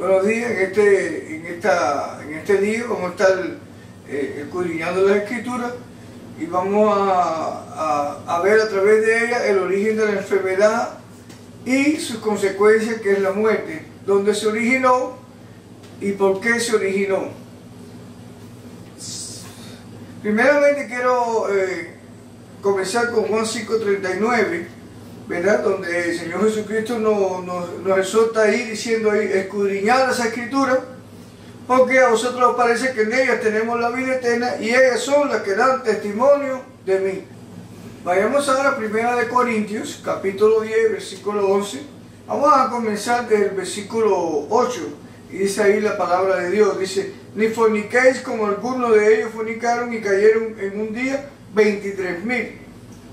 Buenos días, en este día vamos a estar escudriñando las Escrituras y vamos a ver a través de ella el origen de la enfermedad y sus consecuencias, que es la muerte, dónde se originó y por qué se originó. Primeramente quiero comenzar con Juan 5:39, ¿verdad? Donde el Señor Jesucristo nos exhorta a ir diciendo ahí, escudriñad las Escrituras, porque a vosotros os parece que en ellas tenemos la vida eterna y ellas son las que dan testimonio de mí. Vayamos ahora a 1 Corintios, capítulo 10, versículo 11. Vamos a comenzar desde el versículo 8, y dice ahí la palabra de Dios, dice: ni forniquéis como algunos de ellos fornicaron y cayeron en un día 23.000.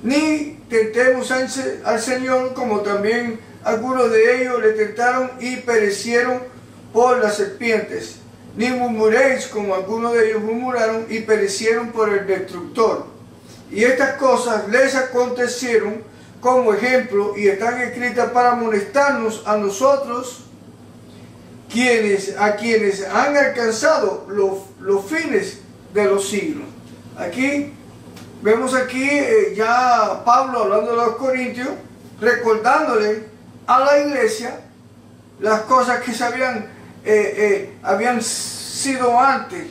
Ni tentemos al Señor, como también algunos de ellos le tentaron y perecieron por las serpientes. Ni murmuréis, como algunos de ellos murmuraron y perecieron por el destructor. Y estas cosas les acontecieron como ejemplo y están escritas para amonestarnos a nosotros, a quienes han alcanzado los fines de los siglos. Aquí vemos ya Pablo hablando de los corintios, recordándole a la iglesia las cosas que se habían sido antes,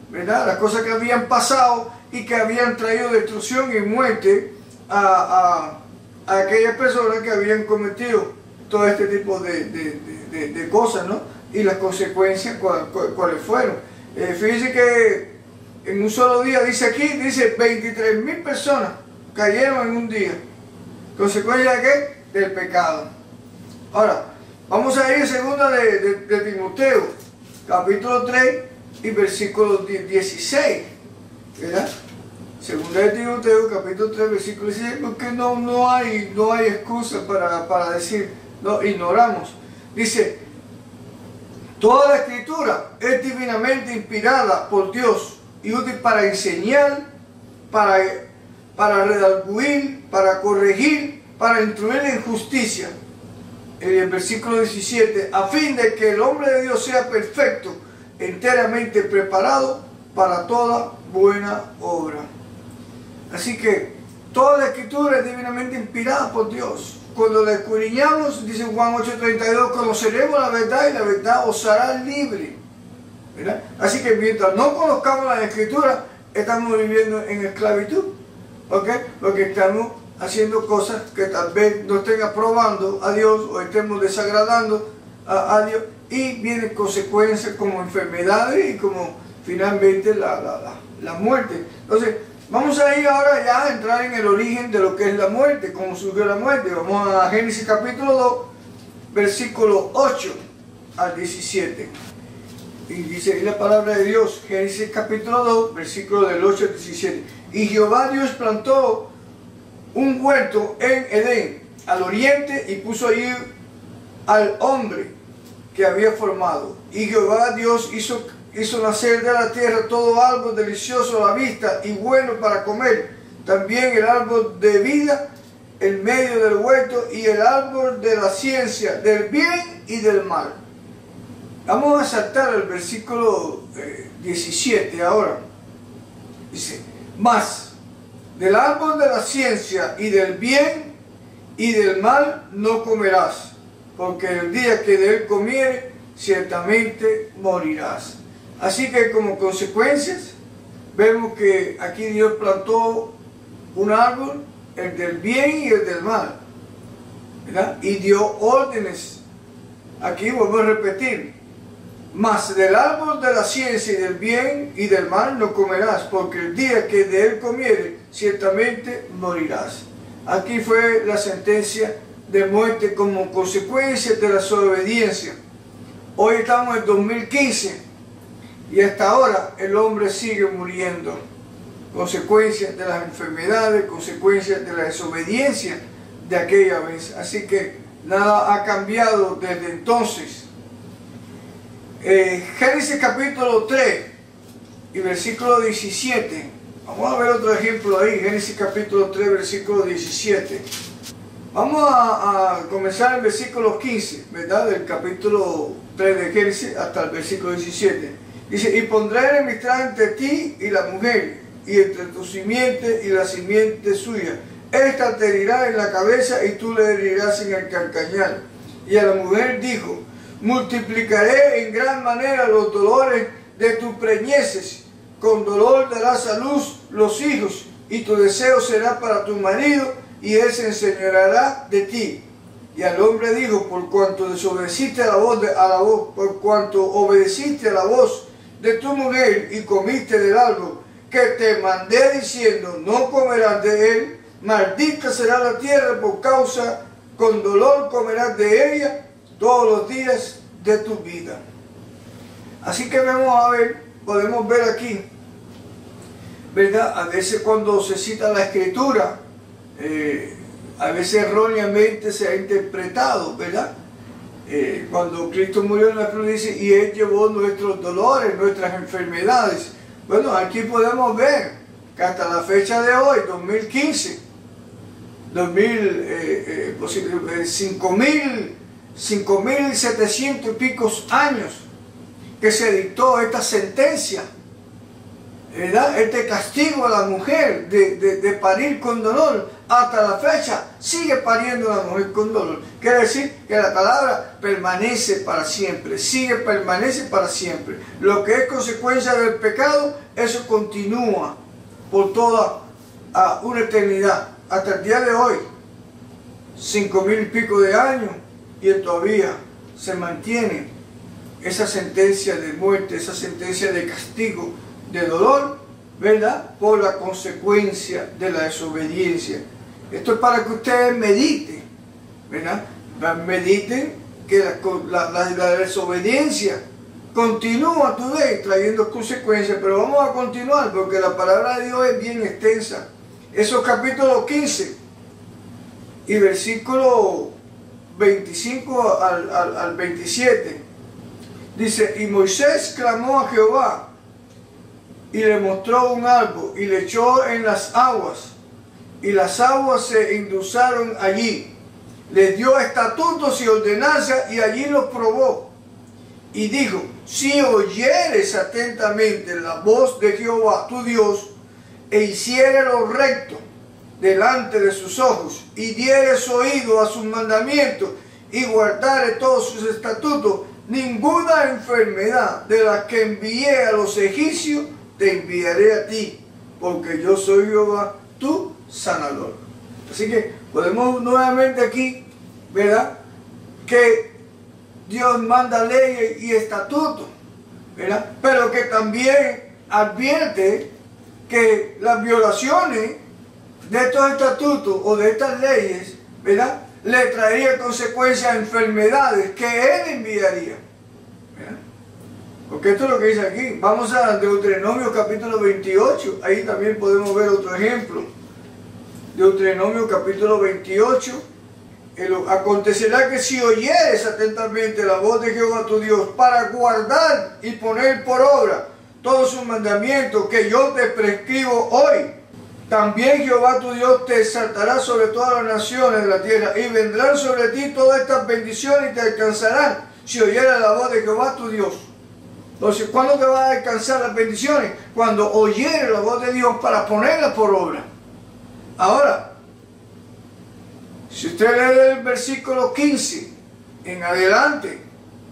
¿verdad? Las cosas que habían pasado y que habían traído destrucción y muerte a aquellas personas que habían cometido todo este tipo de cosas, ¿no? Y las consecuencias, cuáles fueron. Fíjense que en un solo día, dice 23.000 personas cayeron en un día. ¿Consecuencia de qué? Del pecado. Ahora, vamos a ir a segunda de Timoteo, capítulo 3 y versículo 16, ¿verdad? Segunda de Timoteo, capítulo 3, versículo 16, porque no hay excusa para decir, no, ignoramos. Dice: toda la Escritura es divinamente inspirada por Dios y útil para enseñar, para redarguir, para corregir, para instruir en justicia. En el versículo 17, a fin de que el hombre de Dios sea perfecto, enteramente preparado para toda buena obra. Así que toda la Escritura es divinamente inspirada por Dios. Cuando la escudriñamos, dice Juan 8:32, conoceremos la verdad y la verdad os hará libre, ¿verdad? Así que mientras no conozcamos la Escritura, estamos viviendo en esclavitud, ¿ok? Porque estamos haciendo cosas que tal vez no estén aprobando a Dios o estemos desagradando a Dios, y vienen consecuencias como enfermedades y como finalmente la muerte. Entonces, vamos a ir ahora ya a entrar en el origen de lo que es la muerte, cómo surgió la muerte. Vamos a Génesis capítulo 2, versículo 8 al 17. Y dice ahí la palabra de Dios, Génesis capítulo 2, versículo del 8 al 17. Y Jehová Dios plantó un huerto en Edén, al oriente, y puso allí al hombre que había formado. Y Jehová Dios hizo nacer de la tierra todo árbol delicioso a la vista y bueno para comer, también el árbol de vida en medio del huerto y el árbol de la ciencia del bien y del mal. Vamos a saltar al versículo 17 ahora. Dice: mas del árbol de la ciencia y del bien y del mal no comerás, porque el día que de él comieres, ciertamente morirás. Así que como consecuencias, vemos que aquí Dios plantó un árbol, el del bien y el del mal, ¿verdad? Y dio órdenes. Aquí vuelvo a repetir: mas del árbol de la ciencia y del bien y del mal no comerás, porque el día que de él comieres, ciertamente morirás. Aquí fue la sentencia de muerte como consecuencia de la desobediencia. Hoy estamos en 2015 y hasta ahora el hombre sigue muriendo. Consecuencias de las enfermedades, consecuencias de la desobediencia de aquella vez. Así que nada ha cambiado desde entonces. Génesis capítulo 3 y versículo 17. Vamos a ver otro ejemplo ahí. Génesis capítulo 3, versículo 17. Vamos a comenzar el versículo 15, ¿verdad? Del capítulo 3 de Génesis hasta el versículo 17. Dice, y pondré enemistad entre ti y la mujer, y entre tu simiente y la simiente suya. Esta te herirá en la cabeza y tú le herirás en el calcañar. Y a la mujer dijo, multiplicaré en gran manera los dolores de tus preñeces. Con dolor darás a luz los hijos, y tu deseo será para tu marido, y él se enseñoreará de ti. Y al hombre dijo, por cuanto desobedeciste a la voz, por cuanto obedeciste a la voz de tu mujer y comiste del árbol que te mandé diciendo, no comerás de él, maldita será la tierra por causa, con dolor comerás de ella todos los días de tu vida. Así que podemos ver aquí, ¿verdad? A veces cuando se cita la Escritura, a veces erróneamente se ha interpretado, ¿verdad? Cuando Cristo murió en la cruz dice, y Él llevó nuestros dolores, nuestras enfermedades. Bueno, aquí podemos ver que hasta la fecha de hoy, 2015, 5.700 y pico años que se dictó esta sentencia, ¿verdad? Este castigo a la mujer de parir con dolor, hasta la fecha sigue pariendo la mujer con dolor. Quiere decir que la palabra permanece para siempre, permanece para siempre. Lo que es consecuencia del pecado, eso continúa por toda una eternidad, hasta el día de hoy, 5.000 y pico de años, y todavía se mantiene esa sentencia de muerte, esa sentencia de castigo, de dolor, ¿verdad? Por la consecuencia de la desobediencia. Esto es para que ustedes mediten, ¿verdad? Mediten que la desobediencia continúa today trayendo consecuencias, pero vamos a continuar porque la palabra de Dios es bien extensa. Esos capítulos 15 y versículo 25 al 27 dice, y Moisés clamó a Jehová y le mostró un árbol y le echó en las aguas, y las aguas se endulzaron allí. Le dio estatutos y ordenanzas y allí los probó. Y dijo, si oyeres atentamente la voz de Jehová tu Dios, e hicieres lo recto delante de sus ojos, y dieres oído a sus mandamientos, y guardares todos sus estatutos, ninguna enfermedad de las que envié a los egipcios te enviaré a ti, porque yo soy Jehová, tu sanador. Así que podemos nuevamente aquí, ¿verdad? Que Dios manda leyes y estatutos, ¿verdad? Pero que también advierte que las violaciones de estos estatutos o de estas leyes, ¿verdad? Le traería consecuencias, enfermedades que Él enviaría, ¿verdad? Porque esto es lo que dice aquí. Vamos a Deuteronomio capítulo 28, ahí también podemos ver otro ejemplo. Deuteronomio capítulo 28, acontecerá que si oyeres atentamente la voz de Jehová tu Dios para guardar y poner por obra todos sus mandamientos que yo te prescribo hoy, también Jehová tu Dios te exaltará sobre todas las naciones de la tierra, y vendrán sobre ti todas estas bendiciones y te alcanzarán si oyeres la voz de Jehová tu Dios. Entonces, ¿cuándo te va a alcanzar las bendiciones? Cuando oyeres la voz de Dios para ponerla por obra. Ahora, si usted lee el versículo 15 en adelante,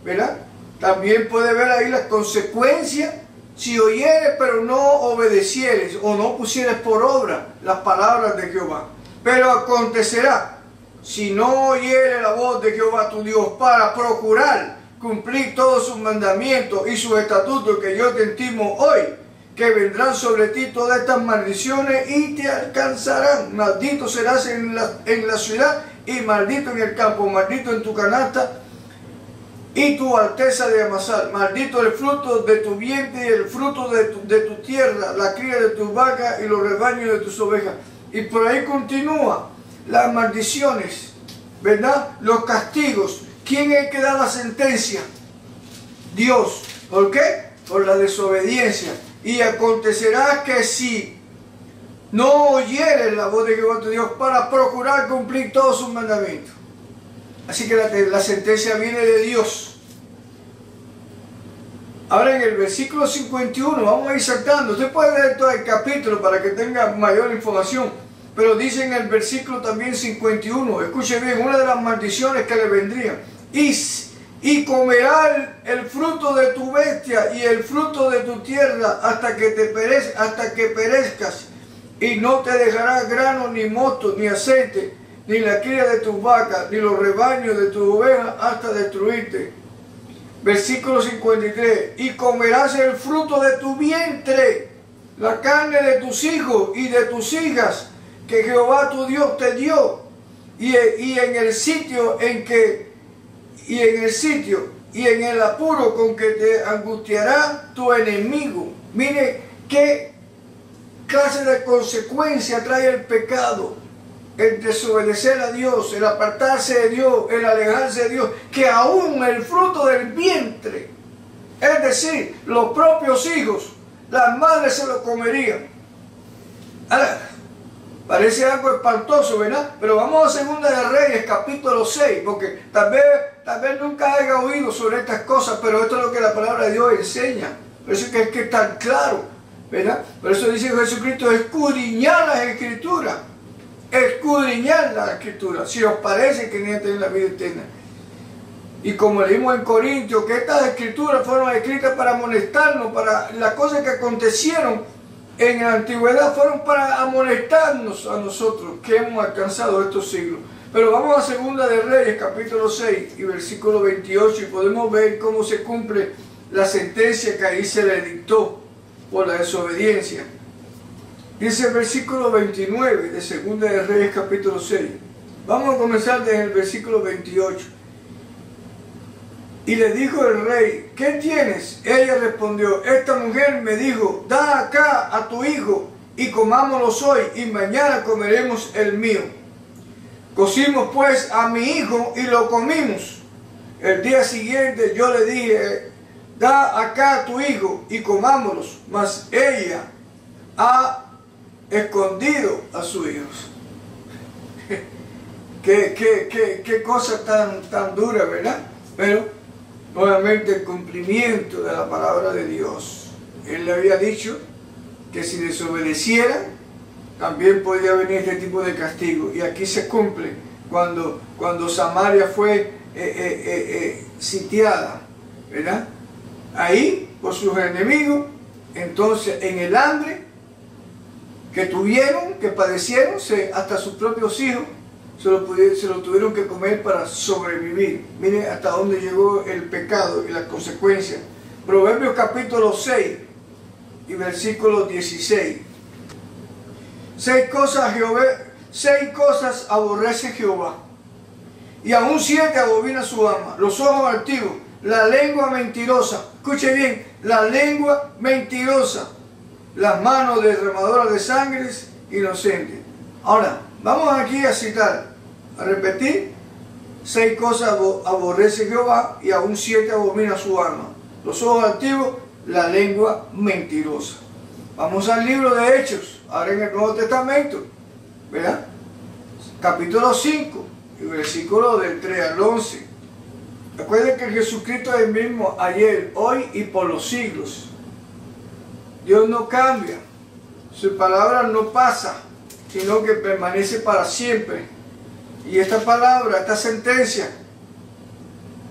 ¿verdad? También puede ver ahí las consecuencias si oyeres pero no obedecieres o no pusieres por obra las palabras de Jehová. Pero acontecerá, si no oyeres la voz de Jehová tu Dios para procurar cumplir todos sus mandamientos y sus estatutos que yo te intimo hoy, que vendrán sobre ti todas estas maldiciones y te alcanzarán. Maldito serás en la ciudad y maldito en el campo, maldito en tu canasta y tu alteza de amasar, maldito el fruto de tu vientre y el fruto de tu tierra, la cría de tus vacas y los rebaños de tus ovejas. Y por ahí continúa las maldiciones, ¿verdad? Los castigos. ¿Quién es el que da la sentencia? Dios. ¿Por qué? Por la desobediencia. Y acontecerá que si no oyeres la voz de Jehová tu Dios para procurar cumplir todos sus mandamientos. Así que la sentencia viene de Dios. Ahora en el versículo 51, vamos a ir saltando. Usted puede leer todo el capítulo para que tenga mayor información. Pero dice en el versículo también 51, escuche bien, una de las maldiciones que le vendrían. Y comerá el fruto de tu bestia y el fruto de tu tierra hasta que perezcas. Y no te dejará grano, ni mosto, ni aceite, ni la cría de tus vacas, ni los rebaños de tus ovejas, hasta destruirte. Versículo 53. Y comerás el fruto de tu vientre, la carne de tus hijos y de tus hijas, que Jehová tu Dios te dio, y en el apuro con que te angustiará tu enemigo. Mire qué clase de consecuencia trae el pecado, el desobedecer a Dios, el apartarse de Dios, el alejarse de Dios, que aún el fruto del vientre, es decir, los propios hijos, las madres se lo comerían. Ahora, parece algo espantoso, ¿verdad? Pero vamos a Segunda de Reyes, capítulo 6, porque tal vez nunca haya oído sobre estas cosas, pero esto es lo que la palabra de Dios enseña. Por eso es que es tan claro, ¿verdad? Por eso dice Jesucristo, escudriñad las Escrituras. Escudriñad las Escrituras, si os parece que ni tener la vida eterna. Y como leímos en Corintios, que estas Escrituras fueron escritas para amonestarnos, para las cosas que acontecieron en la antigüedad, fueron para amonestarnos a nosotros que hemos alcanzado estos siglos. Pero vamos a Segunda de Reyes, capítulo 6 y versículo 28, y podemos ver cómo se cumple la sentencia que ahí se le dictó por la desobediencia. Dice el versículo 29 de Segunda de Reyes, capítulo 6. Vamos a comenzar desde el versículo 28. Y le dijo el rey, ¿qué tienes? Ella respondió, esta mujer me dijo, da acá a tu hijo y comámoslo hoy, y mañana comeremos el mío. Cocimos pues a mi hijo y lo comimos. El día siguiente yo le dije, da acá a tu hijo y comámoslos, mas ella ha escondido a sus hijos. Qué cosa tan dura, ¿verdad? Pero nuevamente el cumplimiento de la palabra de Dios. Él le había dicho que si desobedeciera también podía venir este tipo de castigo, y aquí se cumple cuando Samaria fue sitiada, ¿verdad? Ahí por sus enemigos. Entonces en el hambre que tuvieron, que padecieron, hasta sus propios hijos se lo tuvieron que comer para sobrevivir. Miren hasta dónde llegó el pecado y las consecuencias. Proverbios capítulo 6 y versículo 16. Seis cosas aborrece Jehová, y aún 7 abomina su alma: los ojos altivos, la lengua mentirosa. Escuche bien, la lengua mentirosa, las manos derramadoras de sangres inocentes. Ahora, vamos aquí a citar, a repetir. 6 cosas aborrece Jehová, y aún 7 abomina su alma: los ojos altivos, la lengua mentirosa. Vamos al libro de Hechos, ahora en el Nuevo Testamento, ¿verdad? Capítulo 5, y versículo del 3 al 11. Recuerden que Jesucristo es el mismo ayer, hoy y por los siglos. Dios no cambia, su palabra no pasa, sino que permanece para siempre. Y esta palabra, esta sentencia,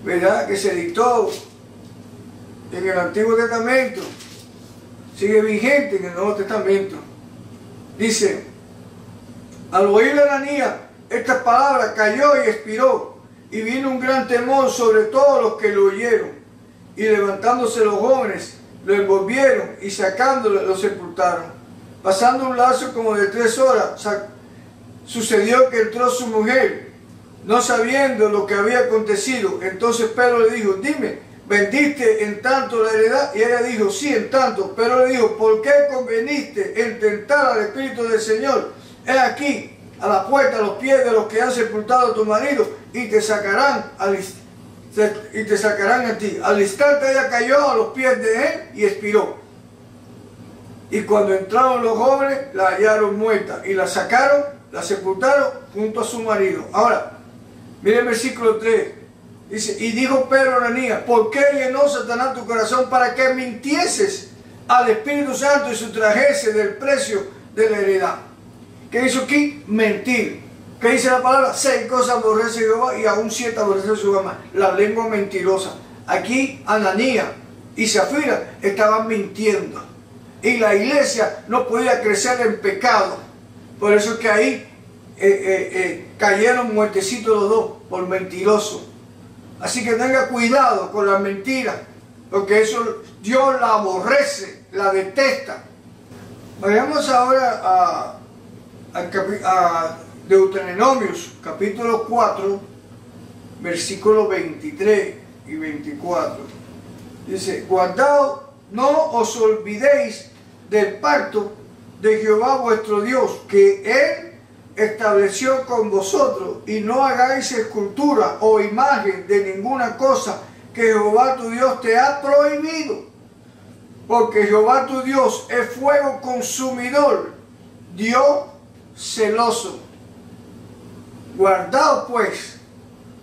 ¿verdad?, que se dictó en el Antiguo Testamento, sigue vigente en el Nuevo Testamento. Dice, al oír Ananías esta palabra, cayó y expiró, y vino un gran temor sobre todos los que lo oyeron. Y levantándose los jóvenes, lo envolvieron, y sacándolo lo sepultaron. Pasando un lapso como de 3 horas, sucedió que entró su mujer, no sabiendo lo que había acontecido. Entonces Pedro le dijo, dime, ¿vendiste en tanto la heredad? Y ella dijo, sí, en tanto. Pedro le dijo, ¿por qué conveniste en tentar al Espíritu del Señor? He aquí, a la puerta, a los pies de los que han sepultado a tu marido, y te sacarán a ti. Al instante ella cayó a los pies de él y expiró. Y cuando entraron los jóvenes, la hallaron muerta y la sacaron, la sepultaron junto a su marido. Ahora, mire el versículo 3. Dice, y dijo Pedro a Ananías, ¿por qué llenó Satanás tu corazón para que mintieses al Espíritu Santo y sustrajese del precio de la heredad? ¿Qué hizo aquí? Mentir. ¿Qué dice la palabra? 6 cosas aborrece Jehová y aún 7 aborrece su alma. La lengua mentirosa. Aquí Ananías y Zafira estaban mintiendo. Y la iglesia no podía crecer en pecado. Por eso es que ahí cayeron muertecitos los dos por mentirosos. Así que tenga cuidado con las mentiras, porque eso Dios la aborrece, la detesta. Vayamos ahora a Deuteronomios, capítulo 4, versículos 23 y 24. Dice, guardaos, no os olvidéis del pacto de Jehová vuestro Dios, que Él estableció con vosotros, y no hagáis escultura o imagen de ninguna cosa que Jehová tu Dios te ha prohibido, porque Jehová tu Dios es fuego consumidor, Dios celoso. Guardaos pues,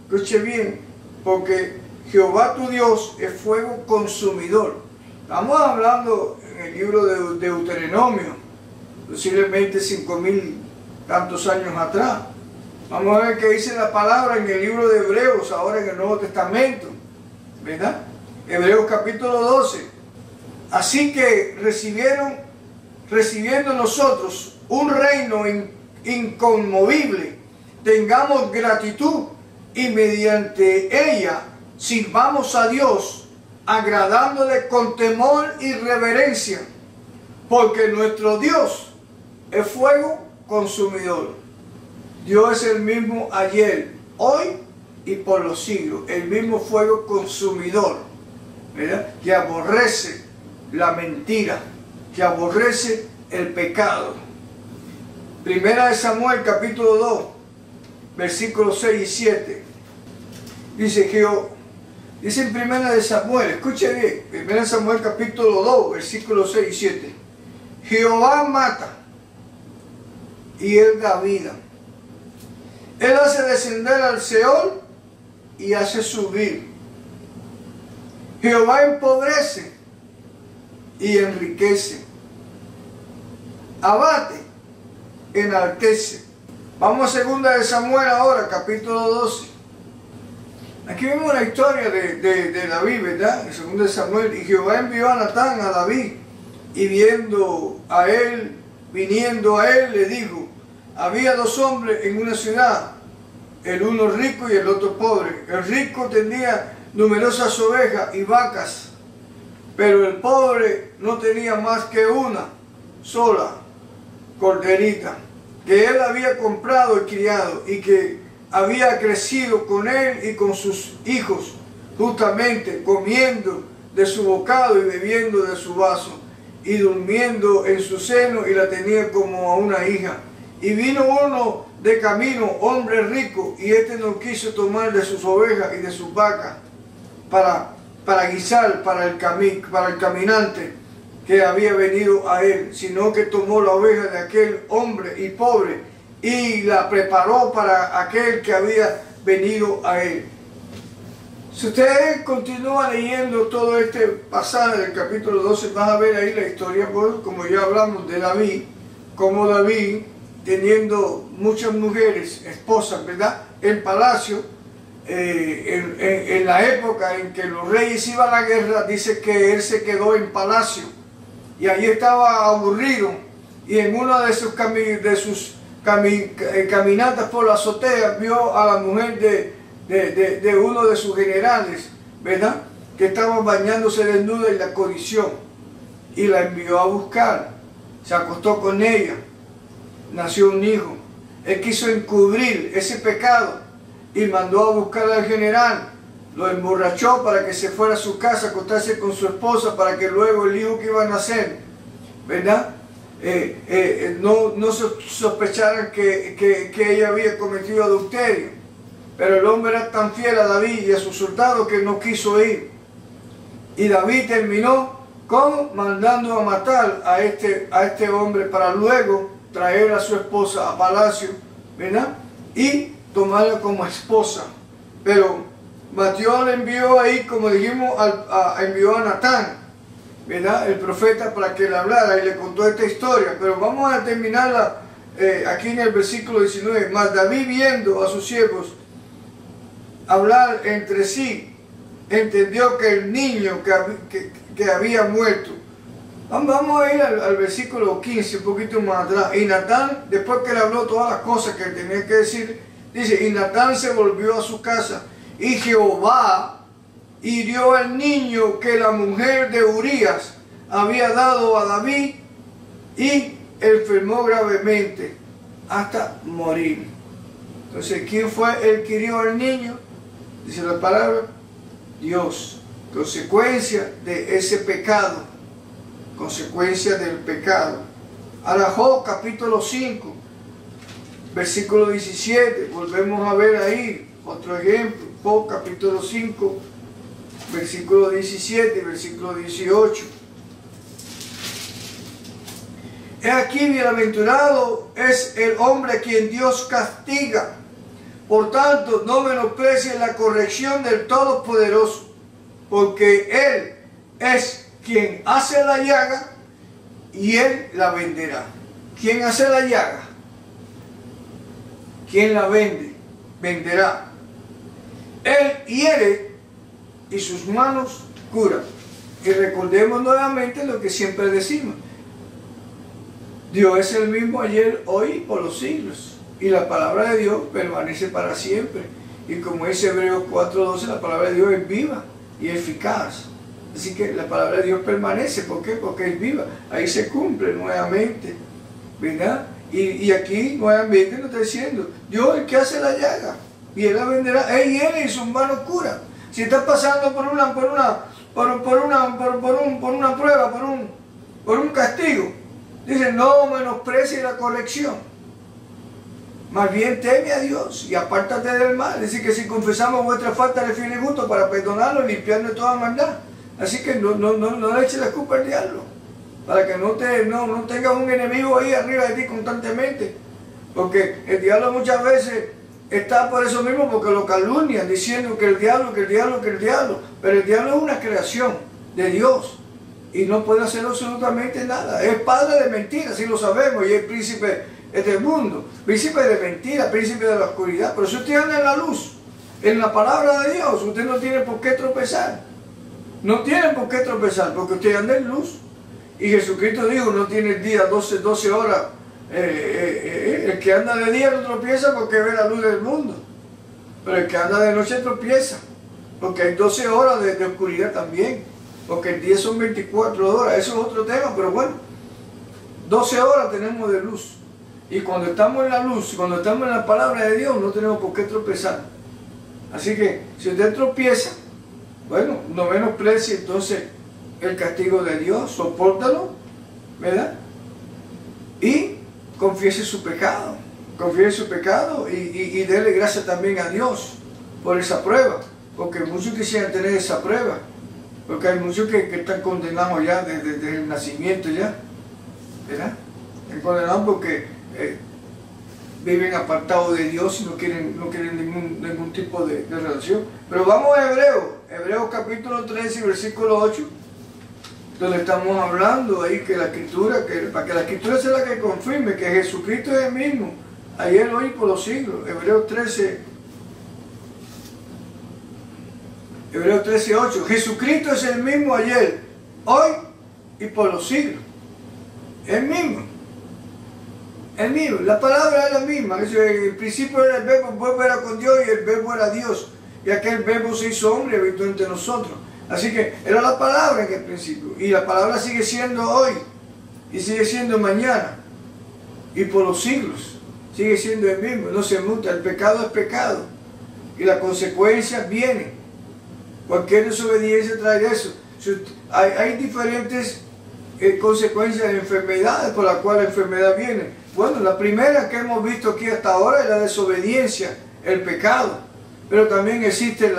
escuche bien, porque Jehová tu Dios es fuego consumidor. Estamos hablando en el libro de Deuteronomio, posiblemente 5000 tantos años atrás. Vamos a ver qué dice la palabra en el libro de Hebreos, ahora en el Nuevo Testamento, ¿verdad? Hebreos capítulo 12. Así que recibiendo nosotros un reino inconmovible, tengamos gratitud y mediante ella sirvamos a Dios, agradándole con temor y reverencia, porque nuestro Dios es fuego consumidor. Dios es el mismo ayer, hoy y por los siglos, el mismo fuego consumidor, ¿verdad? Que aborrece la mentira, que aborrece el pecado. Primera de Samuel capítulo 2, versículos 6 y 7. Dice en Primera de Samuel, escuche bien, Primera de Samuel capítulo 2, versículos 6 y 7. Jehová mata y Él da vida. Él hace descender al Seol y hace subir. Jehová empobrece y enriquece. Abate, enaltece. Vamos a 2 de Samuel ahora, capítulo 12. Aquí vemos la historia de David, ¿verdad? En 2 de Samuel. Y Jehová envió a Natán a David, y viniendo a él, le dijo, había 2 hombres en una ciudad, el uno rico y el otro pobre. El rico tenía numerosas ovejas y vacas, pero el pobre no tenía más que una sola corderita, que él había comprado y criado, y que había crecido con él y con sus hijos, justamente comiendo de su bocado y bebiendo de su vaso, y durmiendo en su seno, y la tenía como a una hija. Y vino uno de camino, hombre rico, y éste no quiso tomar de sus ovejas y de sus vacas para guisar para el caminante que había venido a él, sino que tomó la oveja de aquel hombre y pobre y la preparó para aquel que había venido a él. Si usted continúa leyendo todo este pasaje del capítulo 12, vas a ver ahí la historia, pues, como ya hablamos de David, como David, teniendo muchas mujeres, esposas, ¿verdad?, en palacio, en la época en que los reyes iban a la guerra, dice que él se quedó en palacio, y allí estaba aburrido, y en una de sus caminatas por la azotea, vio a la mujer de uno de sus generales, ¿verdad?, que estaba bañándose desnuda, y la codició, y la envió a buscar. Se acostó con ella, nació un hijo. Él quiso encubrir ese pecado y mandó a buscar al general, lo emborrachó para que se fuera a su casa a acostarse con su esposa, para que luego el hijo que iba a nacer, ¿verdad?, no sospecharan que ella había cometido adulterio. Pero el hombre era tan fiel a David y a sus soldados que no quiso ir. Y David terminó ¿Cómo? Mandando a matar a este hombre para luego traer a su esposa a palacio, ¿verdad? Y tomarla como esposa. Pero Mateo le envió ahí, como dijimos, envió a Natán, ¿verdad? El profeta, para que le hablara y le contó esta historia. Pero vamos a terminarla aquí en el versículo 19. Mas David, viendo a sus siervos hablar entre sí, entendió que el niño que había muerto. Vamos a ir al versículo 15, un poquito más atrás. Y Natán, después que le habló todas las cosas que tenía que decir, dice, y Natán se volvió a su casa, y Jehová hirió al niño que la mujer de Urías había dado a David, y enfermó gravemente hasta morir. Entonces, ¿quién fue el que hirió al niño? Dice la palabra, Dios. Consecuencia de ese pecado. Consecuencia del pecado. Ahora Job capítulo 5, versículo 17. Volvemos a ver ahí otro ejemplo. Job capítulo 5, versículo 17 y versículo 18. He aquí, bienaventurado es el hombre a quien Dios castiga. Por tanto, no menosprecies la corrección del Todopoderoso, porque Él es quien hace la llaga y Él la venderá. ¿Quién hace la llaga? ¿Quién la vende? Venderá. Él hiere y sus manos curan. Y recordemos nuevamente lo que siempre decimos. Dios es el mismo ayer, hoy y por los siglos. Y la palabra de Dios permanece para siempre. Y como dice Hebreos 4:12, la palabra de Dios es viva y eficaz. Así que la palabra de Dios permanece. ¿Por qué? Porque es viva. Ahí se cumple nuevamente, ¿verdad? Y aquí nuevamente nos está diciendo, Dios es el que hace la llaga y Él la venderá. Él hiere y sus manos curan. Si estás pasando por una prueba, por un castigo, dice, no menosprecies la corrección. Más bien teme a Dios y apártate del mal. Dice que si confesamos vuestra falta de fiel y justo para perdonarlo y limpiarnos de toda maldad. Así que no le eches la culpa al diablo. Para que no tengas un enemigo ahí arriba de ti constantemente. Porque el diablo muchas veces está por eso mismo, porque lo calumnian diciendo que el diablo. Pero el diablo es una creación de Dios. Y no puede hacer absolutamente nada. Es padre de mentiras, si lo sabemos, y es príncipe del mundo, príncipe de mentira, príncipe de la oscuridad. Pero si usted anda en la luz, en la palabra de Dios, usted no tiene por qué tropezar. No tiene por qué tropezar, porque usted anda en luz. Y Jesucristo dijo, no tiene el día 12 horas. El que anda de día no tropieza porque ve la luz del mundo. Pero el que anda de noche tropieza, porque hay 12 horas de oscuridad también. Porque el día son 24 horas, eso es otro tema, pero bueno, 12 horas tenemos de luz. Y cuando estamos en la luz, cuando estamos en la palabra de Dios, no tenemos por qué tropezar. Así que, si usted tropieza, bueno, no menosprecie entonces el castigo de Dios, sopórtalo, ¿verdad? Y confiese su pecado, y déle gracias también a Dios por esa prueba, porque muchos quisieran tener esa prueba. Porque hay muchos que están condenados ya desde el nacimiento ya, ¿verdad? Están condenados porque viven apartados de Dios y no quieren ningún tipo de relación. Pero vamos a Hebreos capítulo 13, versículo 8, donde estamos hablando ahí que la Escritura, para que la Escritura sea la que confirme que Jesucristo es el mismo, ayer, hoy y por los siglos. Hebreos 13:8. Jesucristo es el mismo ayer, hoy y por los siglos. El mismo. La palabra es la misma. El principio era el verbo, el verbo era con Dios y el verbo era Dios. Y aquel verbo se hizo hombre y habitó entre nosotros. Así que era la palabra en el principio. Y la palabra sigue siendo hoy. Y sigue siendo mañana. Y por los siglos. Sigue siendo el mismo. No se muta. El pecado es pecado. Y las consecuencias vienen. Cualquier desobediencia trae eso. Hay diferentes consecuencias de enfermedades por las cuales la enfermedad viene. Bueno, la primera que hemos visto aquí hasta ahora es la desobediencia, el pecado. Pero también existe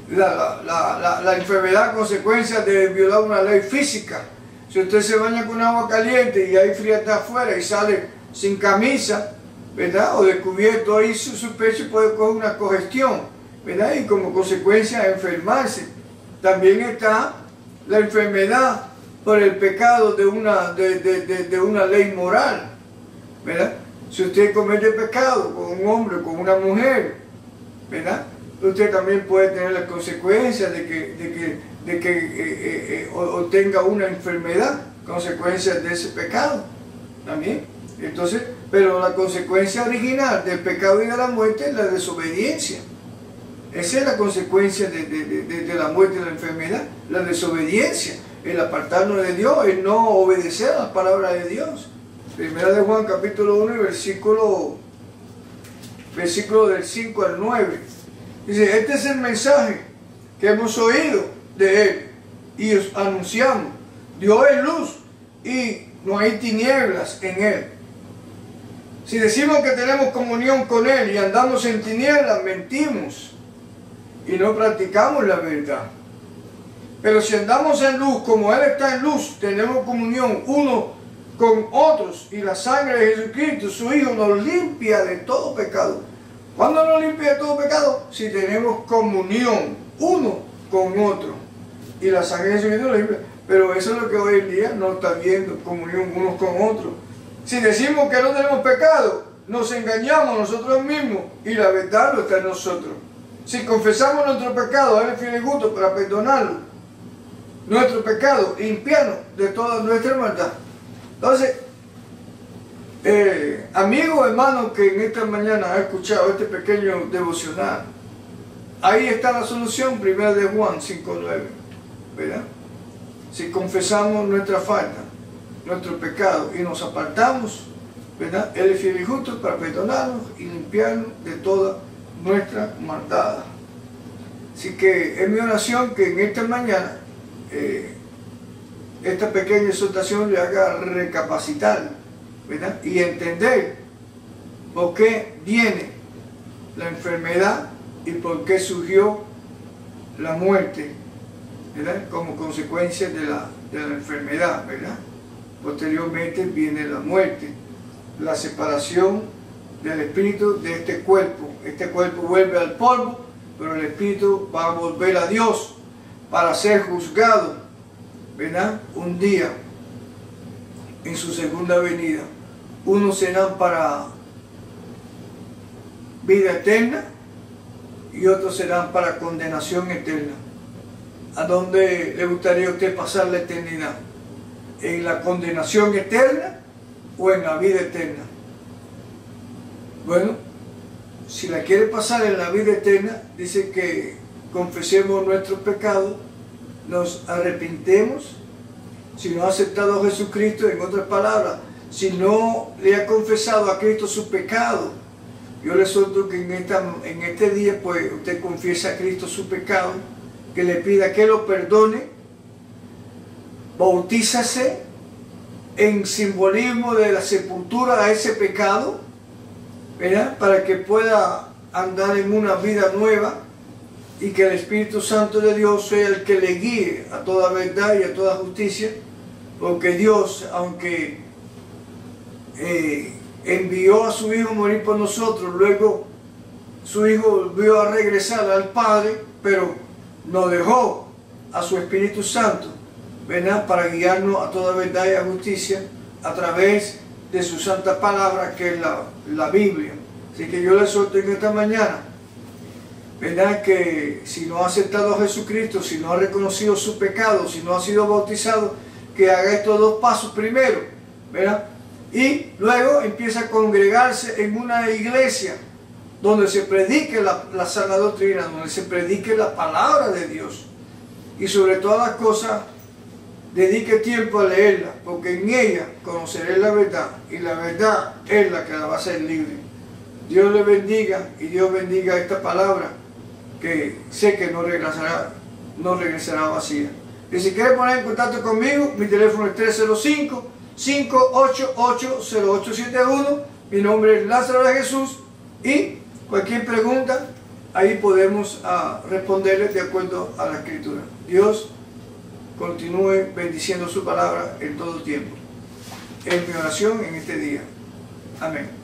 la enfermedad consecuencia de violar una ley física. Si usted se baña con agua caliente y hay frialdad afuera y sale sin camisa, ¿verdad? O descubierto ahí su pecho, puede coger una congestión, ¿verdad? Y como consecuencia enfermarse. También está la enfermedad por el pecado de una ley moral, ¿verdad? Si usted comete pecado con un hombre, con una mujer, ¿verdad? Usted también puede tener las consecuencias de que obtenga una enfermedad, consecuencias de ese pecado también. Entonces, pero la consecuencia original del pecado y de la muerte es la desobediencia. Esa es la consecuencia de la muerte y de la enfermedad, la desobediencia, el apartarnos de Dios, el no obedecer a la palabra de Dios. Primera de Juan capítulo 1 y versículo del 5 al 9. Dice, este es el mensaje que hemos oído de Él y os anunciamos. Dios es luz y no hay tinieblas en Él. Si decimos que tenemos comunión con Él y andamos en tinieblas, mentimos y no practicamos la verdad. Pero si andamos en luz, como Él está en luz, tenemos comunión uno con otros, y la sangre de Jesucristo, su Hijo, nos limpia de todo pecado. ¿Cuándo nos limpia de todo pecado? Si tenemos comunión uno con otro, y la sangre de Jesucristo nos limpia. Pero eso es lo que hoy en día no está viendo, comunión unos con otros. Si decimos que no tenemos pecado, nos engañamos nosotros mismos, y la verdad no está en nosotros. Si confesamos nuestro pecado, Él es fiel y justo para perdonarlo, nuestro pecado, y limpiarnos de toda nuestra maldad. Entonces, amigo, hermano, que en esta mañana ha escuchado este pequeño devocional, ahí está la solución, 1 de Juan 5:9, ¿verdad? Si confesamos nuestra falta, nuestro pecado, y nos apartamos, ¿verdad? Él es fiel y justo para perdonarnos y limpiarnos de toda nuestra maldad. Así que es mi oración que en esta mañana esta pequeña exhortación le haga recapacitar, ¿verdad? Y entender por qué viene la enfermedad y por qué surgió la muerte, ¿verdad? Como consecuencia de la enfermedad, ¿verdad? Posteriormente viene la muerte, la separación del espíritu de este cuerpo. Este cuerpo vuelve al polvo, pero el espíritu va a volver a Dios para ser juzgado, ¿verdad? Un día en su segunda venida. Unos serán para vida eterna y otros serán para condenación eterna. ¿A dónde le gustaría a usted pasar la eternidad? ¿En la condenación eterna o en la vida eterna? Bueno, si la quiere pasar en la vida eterna, dice que confesemos nuestros pecados, nos arrepintemos. Si no ha aceptado a Jesucristo, en otras palabras, si no le ha confesado a Cristo su pecado, yo le exhorto que en este día pues usted confiese a Cristo su pecado, que le pida que lo perdone, bautízase en simbolismo de la sepultura a ese pecado, ¿verdad? Para que pueda andar en una vida nueva y que el Espíritu Santo de Dios sea el que le guíe a toda verdad y a toda justicia, porque Dios, aunque envió a su Hijo a morir por nosotros, luego su Hijo volvió a regresar al Padre, pero nos dejó a su Espíritu Santo, ¿verdad? Para guiarnos a toda verdad y a justicia a través de su santa palabra, que es la Biblia. Así que yo le exhorto en esta mañana, ¿verdad? Que si no ha aceptado a Jesucristo, si no ha reconocido su pecado, si no ha sido bautizado, que haga estos dos pasos primero, ¿verdad? Y luego empieza a congregarse en una iglesia donde se predique la sana doctrina, donde se predique la palabra de Dios. Y sobre todas las cosas, dedique tiempo a leerla, porque en ella conoceré la verdad, y la verdad es la que la va a hacer libre. Dios le bendiga, y Dios bendiga esta palabra, que sé que no regresará vacía. Y si quiere poner en contacto conmigo, mi teléfono es 305-588-0871. Mi nombre es Lázaro de Jesús, y cualquier pregunta, ahí podemos responderles de acuerdo a la Escritura. Dios continúe bendiciendo su palabra en todo tiempo. Es mi oración en este día. Amén.